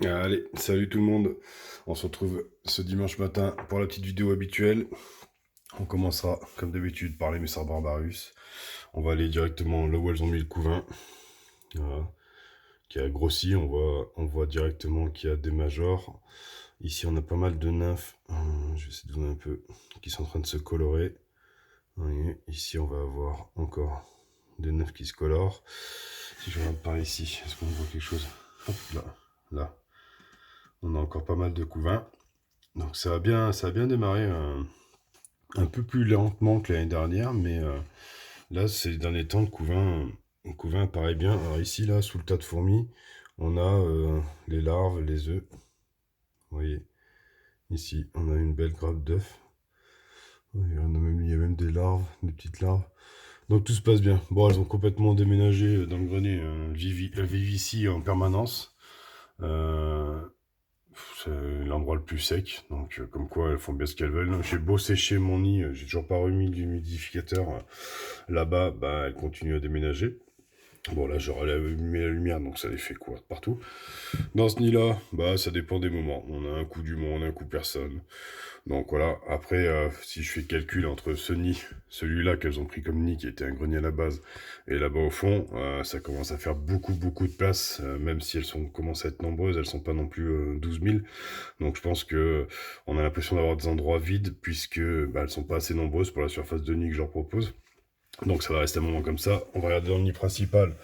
Allez, salut tout le monde. On se retrouve ce dimanche matin pour la petite vidéo habituelle. On commencera, comme d'habitude, par les Messars Barbarus. On va aller directement là où elles ont mis le couvain. Voilà, qui a grossi. On voit directement qu'il y a des majors. Ici, on a pas mal de nymphes. Je vais essayer de zoomer un peu. Qui sont en train de se colorer. Vous voyez, ici, on va avoir encore des nymphes qui se colorent. Si je regarde par ici, est-ce qu'on voit quelque chose? Hop, là, là. On a encore pas mal de couvains. Donc ça a bien démarré un peu plus lentement que l'année dernière, mais là, ces derniers temps, le couvain apparaît bien. Alors ici, là, sous le tas de fourmis, on a les larves, les œufs. Vous voyez, ici, on a une belle grappe d'œufs. Il y a même des larves, des petites larves. Donc tout se passe bien. Bon, elles ont complètement déménagé dans le grenier. Elles vivent ici en permanence. Euh, C'est l'endroit le plus sec, donc comme quoi elles font bien ce qu'elles veulent. J'ai beau sécher mon nid, j'ai toujours pas remis l'humidificateur là-bas, bah elles continuent à déménager. Bon là j'aurais allumé la lumière, donc ça les fait courir partout. Dans ce nid-là, bah ça dépend des moments. On a un coup du monde, un coup personne. Donc voilà, après, si je fais le calcul entre ce nid, celui-là qu'elles ont pris comme nid, qui était un grenier à la base, et là-bas au fond, ça commence à faire beaucoup, beaucoup de place, même si commencent à être nombreuses, elles sont pas non plus 12 000. Donc je pense que on a l'impression d'avoir des endroits vides, puisque bah, elles sont pas assez nombreuses pour la surface de nid que je leur propose. Donc ça va rester un moment comme ça. On va regarder dans le nid principal.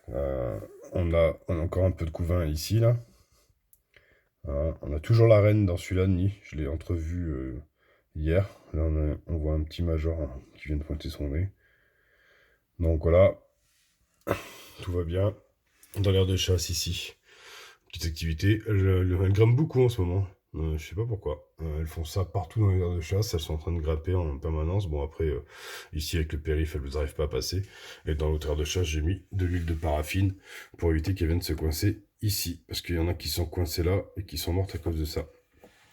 Euh, on a encore un peu de couvain ici, là. On a toujours la reine dans celui-là de nid. Je l'ai entrevue hier. Là, on voit un petit major qui vient de pointer son nez. Donc voilà, tout va bien. Dans l'air de chasse ici. Petite activité. Elles grimpent beaucoup en ce moment. Je sais pas pourquoi. Elles font ça partout dans les aires de chasse. Elles sont en train de grimper en permanence. Bon, après, ici, avec le périph', elles ne arrivent pas à passer. Et dans l'autre aire de chasse, j'ai mis de l'huile de paraffine pour éviter qu'elles viennent se coincer ici. Parce qu'il y en a qui sont coincés là et qui sont mortes à cause de ça.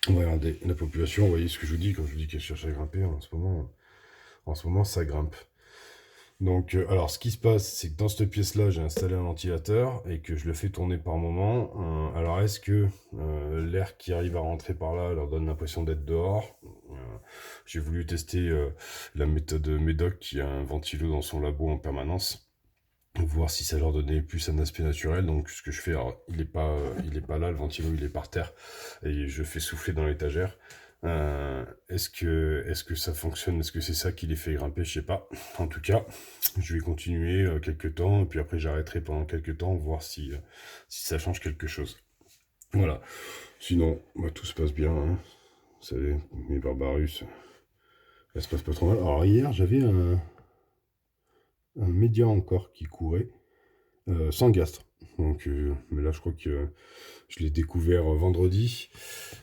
On va regarder la population. Vous voyez ce que je vous dis quand je vous dis qu'elle cherche à grimper en ce moment, ça grimpe. Donc, alors, ce qui se passe, c'est que dans cette pièce-là, j'ai installé un ventilateur et que je le fais tourner par moment. Alors, est-ce que l'air qui arrive à rentrer par là leur donne l'impression d'être dehors? J'ai voulu tester la méthode Médoc qui a un ventilo dans son labo en permanence, voir si ça leur donnait plus un aspect naturel. Donc, ce que je fais, alors, il est pas là, le ventilo, il est par terre et je fais souffler dans l'étagère. Est-ce que ça fonctionne? Est-ce que c'est ça qui les fait grimper? Je sais pas. En tout cas, je vais continuer quelques temps, et puis après j'arrêterai pendant quelques temps, voir si ça change quelque chose. Voilà. Sinon, bah, tout se passe bien, hein. Vous savez, mes Barbarus, ça se passe pas trop mal. Alors hier, j'avais un média encore qui courait, sans gastre. Donc, mais là, je crois que je l'ai découvert vendredi.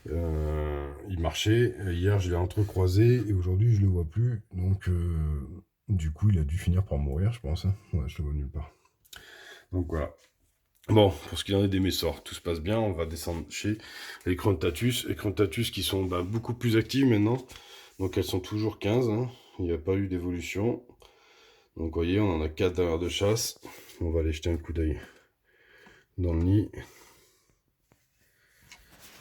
Il marchait. Hier, je l'ai entrecroisé et aujourd'hui, je le vois plus. Donc, du coup, il a dû finir par mourir, je pense, hein. Ouais, je le vois nulle part. Donc voilà. Bon, pour ce qui en est des Messors, tout se passe bien. On va descendre chez les Crontatus. Les Crontatus qui sont beaucoup plus actives maintenant. Donc elles sont toujours 15, hein. Il n'y a pas eu d'évolution. Donc vous voyez, on en a 4 derrière de chasse. On va aller jeter un coup d'œil dans le nid.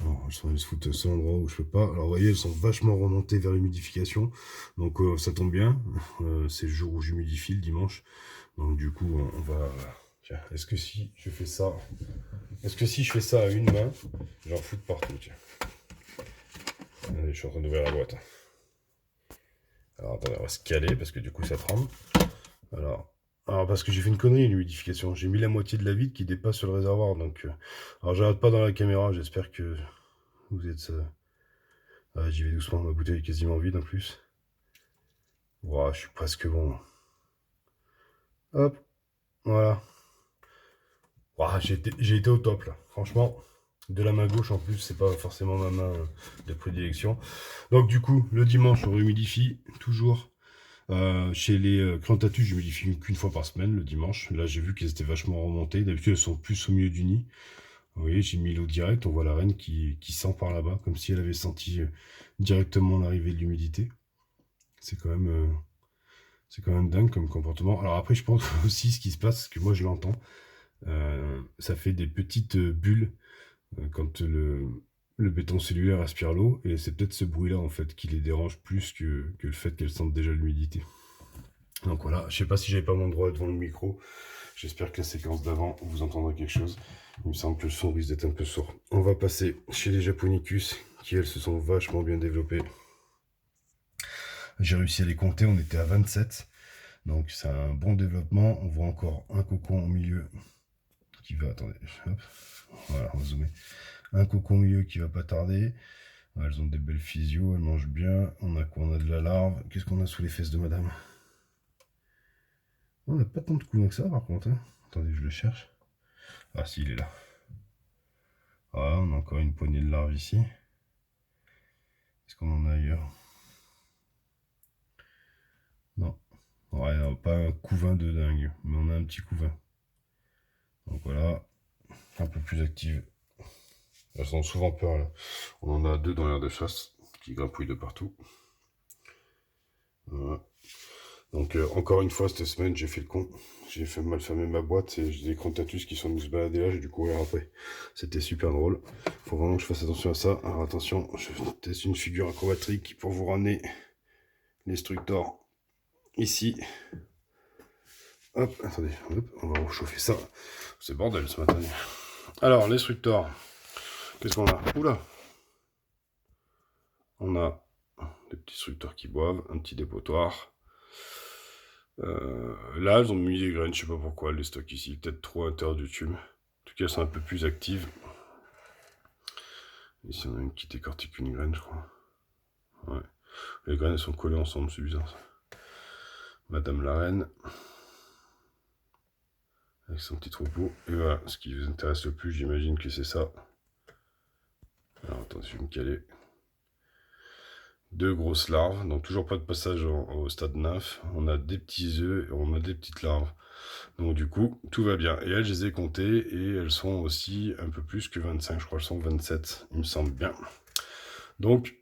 Alors, elles sont allées se foutre au seul endroit où je peux pas. Alors, vous voyez, elles sont vachement remontées vers l'humidification. Donc, ça tombe bien. C'est le jour où j'humidifie le dimanche. Donc, du coup, on va. Tiens, est-ce que si je fais ça. Est-ce que si je fais ça à une main, j'en fous de partout, tiens. Allez, je suis en train d'ouvrir la boîte. Alors, attendez, on va se caler parce que du coup, ça tremble. Alors, parce que j'ai fait une connerie, l'humidification. J'ai mis la moitié de la vide qui dépasse sur le réservoir. Donc, alors, j'arrête pas dans la caméra. J'espère que vous êtes. Ah, j'y vais doucement, ma bouteille est quasiment vide en plus. Ouah, je suis presque bon. Hop, voilà. Ouah, j'ai été au top là. Franchement, de la main gauche en plus, c'est pas forcément ma main de prédilection. Donc du coup, le dimanche, on humidifie toujours. Chez les Crantatus, j'humidifie qu'une fois par semaine, le dimanche. Là, j'ai vu qu'elles étaient vachement remontées. D'habitude, elles sont plus au milieu du nid. Vous voyez, j'ai mis l'eau directe. On voit la reine qui sent par là-bas, comme si elle avait senti directement l'arrivée de l'humidité. C'est quand même... C'est quand même dingue comme comportement. Alors après, je pense aussi ce qui se passe, parce que moi je l'entends, ça fait des petites bulles quand le béton cellulaire aspire l'eau, et c'est peut-être ce bruit-là en fait qui les dérange plus que le fait qu'elles sentent déjà l'humidité. Donc voilà, je sais pas si j'avais pas mon droit devant le micro, j'espère que la séquence d'avant vous entendrez quelque chose. Il me semble que le son risque d'être un peu sourd. On va passer chez les Japonicus, qui elles se sont vachement bien développées. J'ai réussi à les compter, on était à 27. Donc c'est un bon développement. On voit encore un cocon au milieu qui va... Attendez, hop. Voilà, on va zoomer. Un cocon au milieu qui va pas tarder. Elles ont des belles physios, elles mangent bien. On a quoi? On a de la larve. Qu'est-ce qu'on a sous les fesses de madame? On n'a pas tant de couvains que ça par contre. Hein. Attendez, je le cherche. Ah si, il est là. Voilà, on a encore une poignée de larves ici. Est-ce qu'on en a ailleurs? Non. Ouais, pas un couvain de dingue, mais on a un petit couvain. Donc voilà, un peu plus active. Elles ont souvent peur là. On en a 2 dans l'air de chasse qui grimpouillent de partout. Voilà. Donc encore une fois cette semaine j'ai fait le con. J'ai fait mal fermer ma boîte et j'ai des Crontatus qui sont venus se balader là, j'ai dû courir après. C'était super drôle. Faut vraiment que je fasse attention à ça. Alors attention, je teste une figure acrobatique pour vous ramener l'instructeur ici. Hop, attendez, hop, on va chauffer ça. C'est bordel ce matin. Alors, l'instructeur. Qu'est-ce qu'on a? Oula! On a des petits instructeurs qui boivent, un petit dépotoir. Là, elles ont mis des graines, je sais pas pourquoi, elles les stockent ici, peut-être trop à l'intérieur du tube. En tout cas, elles sont un peu plus actives. Ici, on a une qui décortique une graine, je crois. Ouais. Les graines, elles sont collées ensemble, c'est bizarre ça. Madame la reine. Avec son petit troupeau. Et voilà, ce qui vous intéresse le plus, j'imagine que c'est ça. Alors, attendez, je vais me caler. 2 grosses larves, donc toujours pas de passage au stade nymphe. On a des petits œufs et on a des petites larves. Donc du coup, tout va bien. Et elles, je les ai comptées et elles sont aussi un peu plus que 25, je crois qu'elles sont 27, il me semble bien. Donc,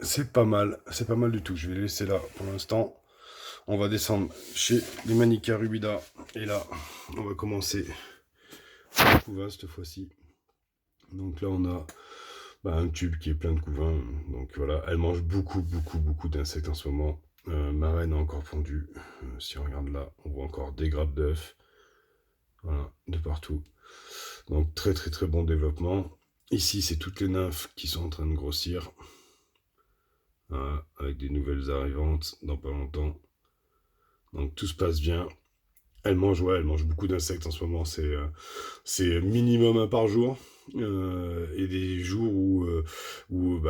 c'est pas mal du tout. Je vais les laisser là pour l'instant. On va descendre chez les Manica rubida. Et là, on va commencer le couvain cette fois-ci. Donc là, on a un tube qui est plein de couvains. Donc voilà, elle mange beaucoup d'insectes en ce moment. Ma reine a encore pondu. Si on regarde là, on voit encore des grappes d'œufs. Voilà, de partout. Donc très bon développement. Ici, c'est toutes les nymphes qui sont en train de grossir. Voilà, avec des nouvelles arrivantes dans pas longtemps. Donc tout se passe bien. Elle mange beaucoup d'insectes en ce moment. C'est minimum 1 par jour. Et des jours où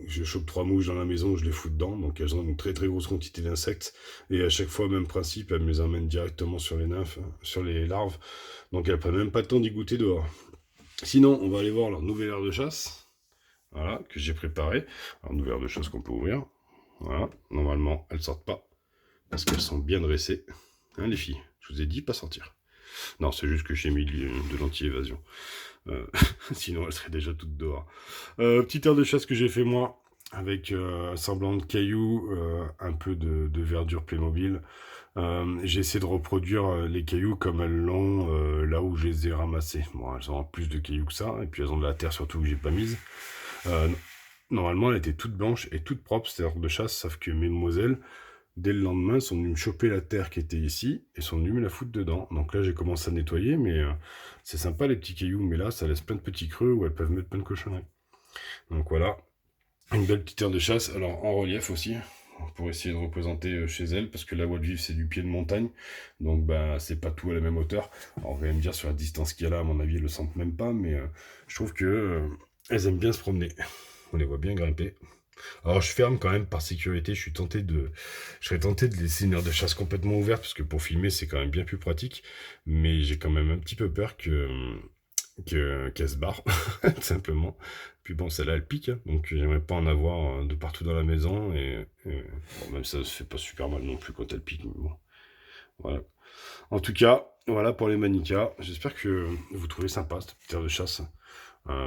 je chope 3 mouches dans la maison, je les fous dedans. Donc elles ont une très grosse quantité d'insectes. Et à chaque fois, même principe, elles me les emmènent directement sur les nymphes, sur les larves. Donc elles prennent même pas le temps d'y goûter dehors. Sinon, on va aller voir leur nouvelle aire de chasse. Voilà, que j'ai préparé. Alors, nouvelle aire de chasse qu'on peut ouvrir. Voilà, normalement, elles sortent pas. Parce qu'elles sont bien dressées. Hein, les filles, je vous ai dit pas sortir. Non, c'est juste que j'ai mis de l'anti-évasion. Sinon, elles seraient déjà toutes dehors. Petite aire de chasse que j'ai fait moi, avec un semblant de cailloux, un peu de verdure Playmobil. J'ai essayé de reproduire les cailloux comme elles l'ont là où je les ai ramassés. Bon, elles ont plus de cailloux que ça, et puis elles ont de la terre surtout que j'ai pas mise. Normalement, elle était toute blanche et toute propre, cette aire de chasse, sauf que mesdemoiselles, dès le lendemain, sont venues me choper la terre qui était ici et sont venues me la foutre dedans. Donc là, j'ai commencé à nettoyer, mais c'est sympa les petits cailloux, mais là, ça laisse plein de petits creux où elles peuvent mettre plein de cochonneries. Donc voilà, une belle petite aire de chasse, alors en relief aussi, pour essayer de représenter chez elles, parce que là où elles vivent, c'est du pied de montagne, donc c'est pas tout à la même hauteur. Alors vous allez me dire, sur la distance qu'il y a là, à mon avis, elles le sentent même pas, mais je trouve que elles aiment bien se promener. On les voit bien grimper. Alors je ferme quand même par sécurité, je serais tenté de laisser une aire de chasse complètement ouverte, parce que pour filmer c'est quand même bien plus pratique, mais j'ai quand même un petit peu peur qu'elle se barre, tout simplement. Puis bon, celle-là elle pique, hein, donc j'aimerais pas en avoir de partout dans la maison, et bon, même ça se fait pas super mal non plus quand elle pique, mais bon, voilà. En tout cas, voilà pour les Manica, j'espère que vous trouvez sympa cette petite aire de chasse.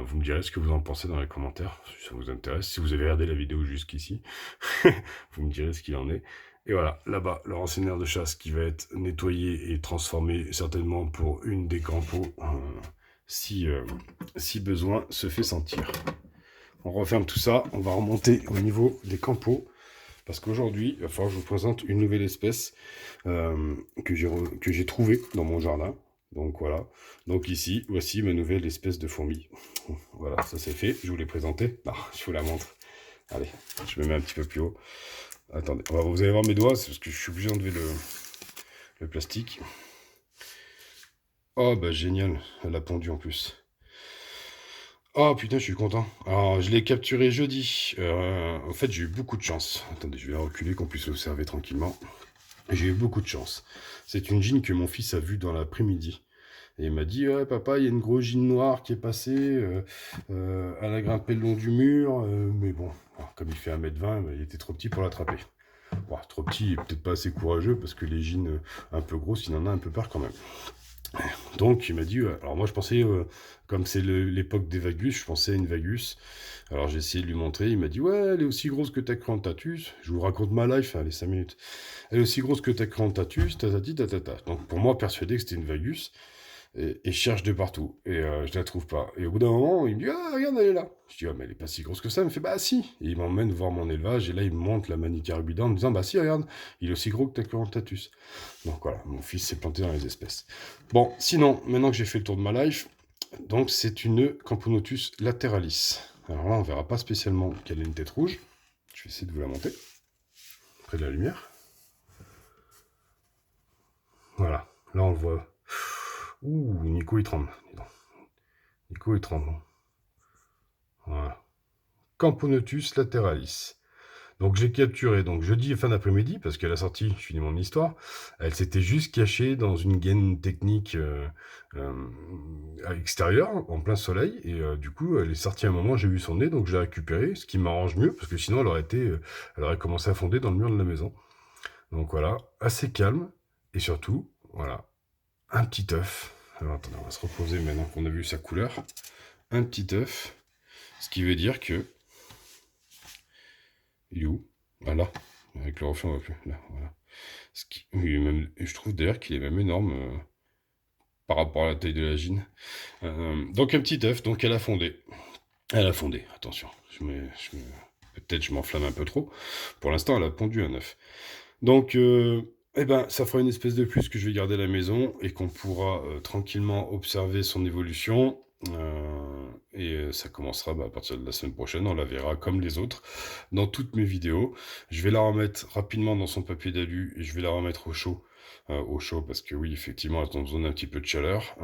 Vous me direz ce que vous en pensez dans les commentaires, si ça vous intéresse. Si vous avez regardé la vidéo jusqu'ici, vous me direz ce qu'il en est. Et voilà, là-bas, leur ancienne aire de chasse qui va être nettoyée et transformée certainement pour une des campeaux si besoin se fait sentir. On referme tout ça, on va remonter au niveau des campos, parce qu'aujourd'hui, il va falloir que je vous présente une nouvelle espèce que j'ai trouvée dans mon jardin. Donc voilà, donc ici, voici ma nouvelle espèce de fourmi. Voilà, ça c'est fait, je vous l'ai présenté. Non, je vous la montre. Allez, je me mets un petit peu plus haut. Attendez, vous allez voir mes doigts, c'est parce que je suis obligé d'enlever le plastique. Oh bah génial, elle a pondu en plus. Oh putain, je suis content. Alors, je l'ai capturé jeudi. En fait, j'ai eu beaucoup de chance. Attendez, je vais reculer qu'on puisse l'observer tranquillement. J'ai eu beaucoup de chance. C'est une gine que mon fils a vue dans l'après-midi. Et il m'a dit, ouais, papa, il y a une grosse gine noire qui est passée. Elle a grimpé le long du mur. Mais bon, comme il fait 1m20, il était trop petit pour l'attraper. Bon, trop petit et peut-être pas assez courageux parce que les gines un peu grosses, il en a un peu peur quand même. Donc il m'a dit, alors moi je pensais, comme c'est l'époque des vagus, je pensais à une vagus. Alors j'ai essayé de lui montrer, il m'a dit, ouais, elle est aussi grosse que ta Crantatus. Je vous raconte ma life, allez, 5 minutes. Elle est aussi grosse que ta Crantatus, tatati tatata. Donc pour moi, persuadé que c'était une vagus, et je cherche de partout, et je la trouve pas. Et au bout d'un moment, il me dit, ah, regarde, elle est là. Je dis, ah, mais elle est pas si grosse que ça. Il me fait, bah si. Et il m'emmène voir mon élevage, et là il me montre la Manicarbida en me disant, bah si, regarde, il est aussi gros que ta Crantatus. Donc voilà, mon fils s'est planté dans les espèces. Bon, sinon, maintenant que j'ai fait le tour de ma life, donc c'est une Camponotus lateralis. Alors là, on verra pas spécialement qu'elle a une tête rouge. Je vais essayer de vous la monter près de la lumière. Voilà, là on le voit. Ouh, Nico il tremble. Nico il tremble. Voilà. Camponotus lateralis. Donc j'ai capturé, donc jeudi fin d'après-midi, parce qu'à la sortie, je finis mon histoire, elle s'était juste cachée dans une gaine technique à l'extérieur, en plein soleil, et du coup, elle est sortie à un moment, j'ai vu son nez, donc je l'ai récupérée, ce qui m'arrange mieux, parce que sinon elle aurait commencé à fonder dans le mur de la maison. Donc voilà, assez calme, et surtout, voilà, un petit œuf. Alors attendez, on va se reposer maintenant qu'on a vu sa couleur. Un petit œuf, ce qui veut dire que il est où? Ah là, avec le reflet on voit plus. Là, voilà. Je trouve d'ailleurs qu'il est même énorme par rapport à la taille de la gine. Donc un petit œuf, donc elle a fondé. Elle a fondé, attention. Peut-être je m'enflamme un peu trop. Pour l'instant, elle a pondu un œuf. Donc, eh ben, ça fera une espèce de plus que je vais garder à la maison et qu'on pourra tranquillement observer son évolution. Ça commencera à partir de la semaine prochaine, on la verra comme les autres dans toutes mes vidéos. Je vais la remettre rapidement dans son papier d'alu et je vais la remettre au chaud. Parce que oui, effectivement, elles ont besoin d'un petit peu de chaleur.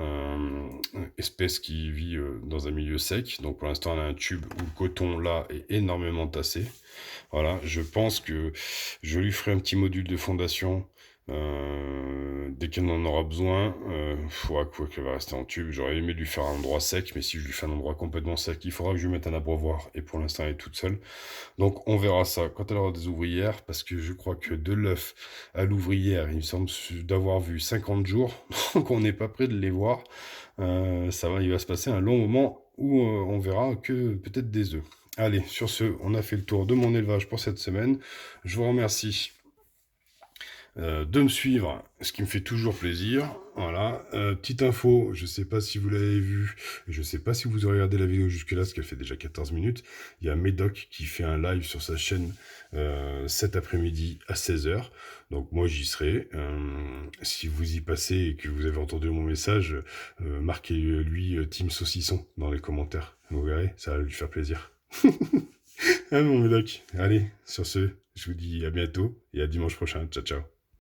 Espèce qui vit dans un milieu sec, donc pour l'instant elle a un tube où le coton là est énormément tassé. Voilà, je pense que je lui ferai un petit module de fondation dès qu'elle en aura besoin. Faudra qu'elle va rester en tube. J'aurais aimé lui faire un endroit sec, mais si je lui fais un endroit complètement sec, il faudra que je lui mette un abreuvoir. Et pour l'instant, elle est toute seule. Donc on verra ça quand elle aura des ouvrières, parce que je crois que de l'œuf à l'ouvrière, il me semble d'avoir vu 50 jours. Donc on n'est pas près de les voir. Il va se passer un long moment où on verra que peut-être des œufs. Allez, sur ce, on a fait le tour de mon élevage pour cette semaine. Je vous remercie de me suivre, ce qui me fait toujours plaisir. Voilà, petite info, je ne sais pas si vous l'avez vu, je ne sais pas si vous aurez regardé la vidéo jusque-là, parce qu'elle fait déjà 14 minutes. Il y a Médoc qui fait un live sur sa chaîne cet après-midi à 16h. Donc moi j'y serai. Si vous y passez et que vous avez entendu mon message, marquez-lui Team Saucisson dans les commentaires. Vous verrez, ça va lui faire plaisir. Ah mon Médoc, allez, sur ce, je vous dis à bientôt et à dimanche prochain. Ciao, ciao.